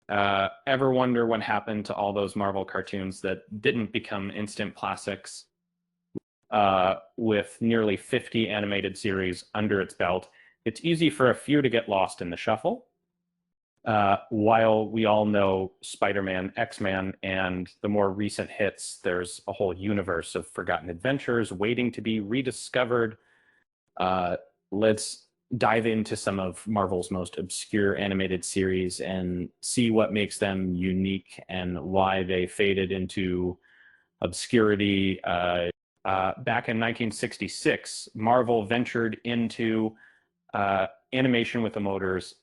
Ever wonder what happened to all those Marvel cartoons that didn't become instant classics with nearly 50 animated series under its belt? It's easy for a few to get lost in the shuffle. While we all know Spider-Man, X-Men, and the more recent hits, there's a whole universe of forgotten adventures waiting to be rediscovered. Uh, let's dive into some of Marvel's most obscure animated series and see what makes them unique and why they faded into obscurity. Back in 1966, Marvel ventured into animation with the motors.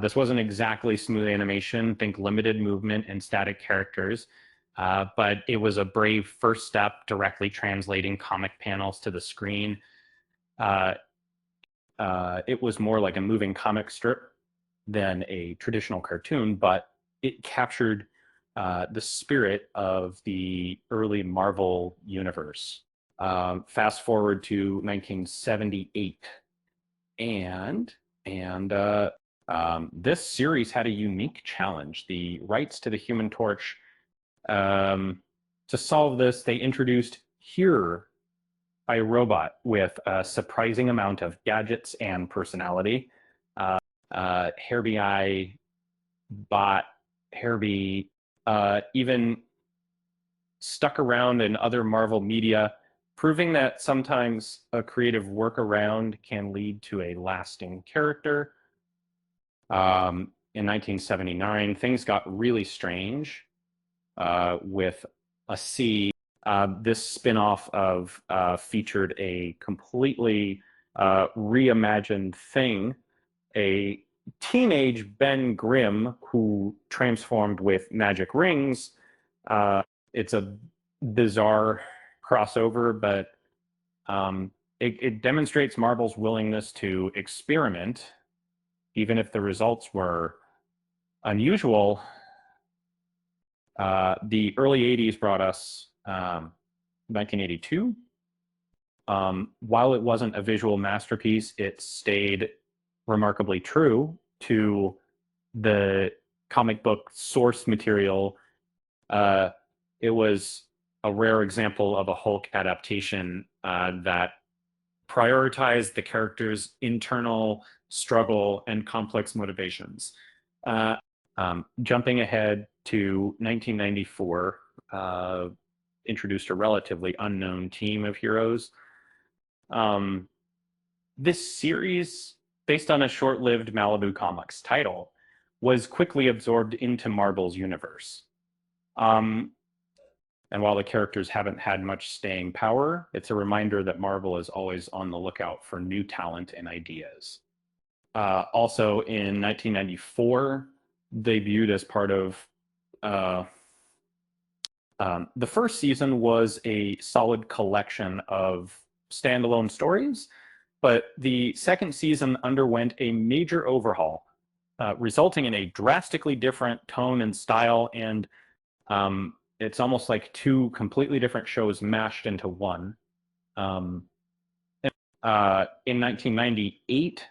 This wasn't exactly smooth animation, think limited movement and static characters, but it was a brave first step directly translating comic panels to the screen. Uh, it was more like a moving comic strip than a traditional cartoon, but it captured the spirit of the early Marvel universe. Fast forward to 1978, and this series had a unique challenge: the rights to the Human Torch. Um, to solve this, they introduced Here, a robot with a surprising amount of gadgets and personality. Herbie bot, Herbie even stuck around in other Marvel media, proving that sometimes a creative workaround can lead to a lasting character. In 1979, things got really strange with a C. This spin-off of featured a completely reimagined Thing, a teenage Ben Grimm who transformed with magic rings. Uh, it's a bizarre crossover, but it demonstrates Marvel's willingness to experiment, even if the results were unusual. The early 80s brought us 1982. While it wasn't a visual masterpiece, it stayed remarkably true to the comic book source material. Uh, it was a rare example of a Hulk adaptation that prioritized the character's internal struggle and complex motivations. Uh, Jumping ahead to 1994, introduced a relatively unknown team of heroes. Um, this series, based on a short lived Malibu Comics title, was quickly absorbed into Marvel's universe. Um, and while the characters haven't had much staying power, it's a reminder that Marvel is always on the lookout for new talent and ideas. Also in 1994, debuted as part of uh, the first season was a solid collection of standalone stories, but the second season underwent a major overhaul, resulting in a drastically different tone and style. And it's almost like two completely different shows mashed into one. Um, in 1998,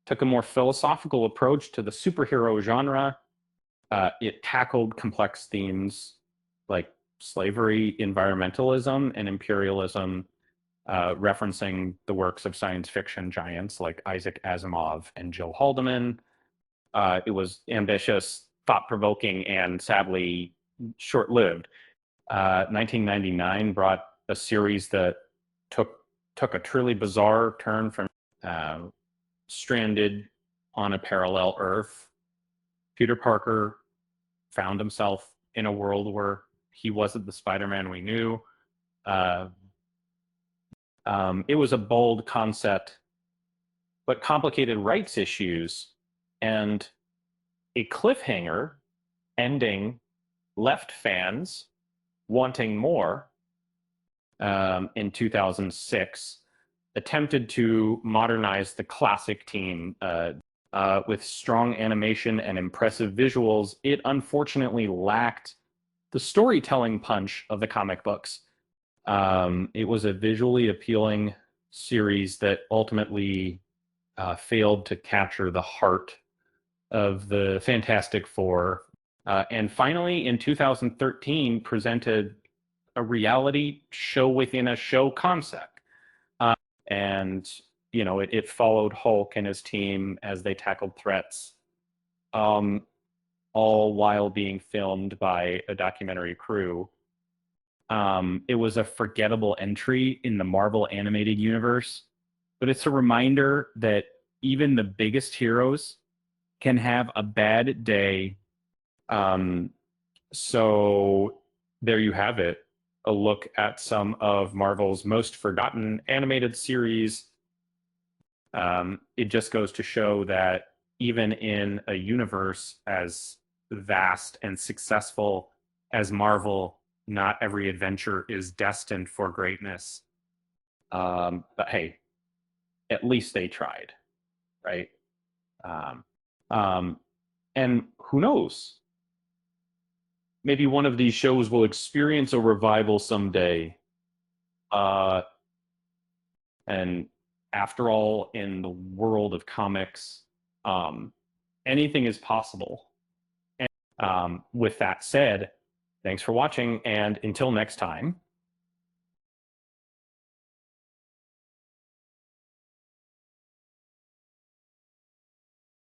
took a more philosophical approach to the superhero genre. It tackled complex themes like slavery, environmentalism, and imperialism, referencing the works of science fiction giants like Isaac Asimov and Jill Haldeman. It was ambitious, thought-provoking, and sadly short-lived. 1999 brought a series that took took a truly bizarre turn from uh, stranded on a parallel Earth. Peter Parker found himself in a world where he wasn't the Spider-Man we knew. Uh, it was a bold concept, but complicated rights issues and a cliffhanger ending left fans wanting more. In 2006, attempted to modernize the classic team with strong animation and impressive visuals. It unfortunately lacked the storytelling punch of the comic books. It was a visually appealing series that ultimately failed to capture the heart of the Fantastic Four. And finally, in 2013, presented a reality show within a show concept. And, it followed Hulk and his team as they tackled threats, um, all while being filmed by a documentary crew. It was a forgettable entry in the Marvel animated universe, but it's a reminder that even the biggest heroes can have a bad day. Um, so there you have it, a look at some of Marvel's most forgotten animated series. It just goes to show that even in a universe as vast and successful as Marvel, not every adventure is destined for greatness. But hey, at least they tried, right? Um, um, and who knows? Maybe one of these shows will experience a revival someday. Uh, and after all, in the world of comics, um, anything is possible. And with that said, thanks for watching, and until next time.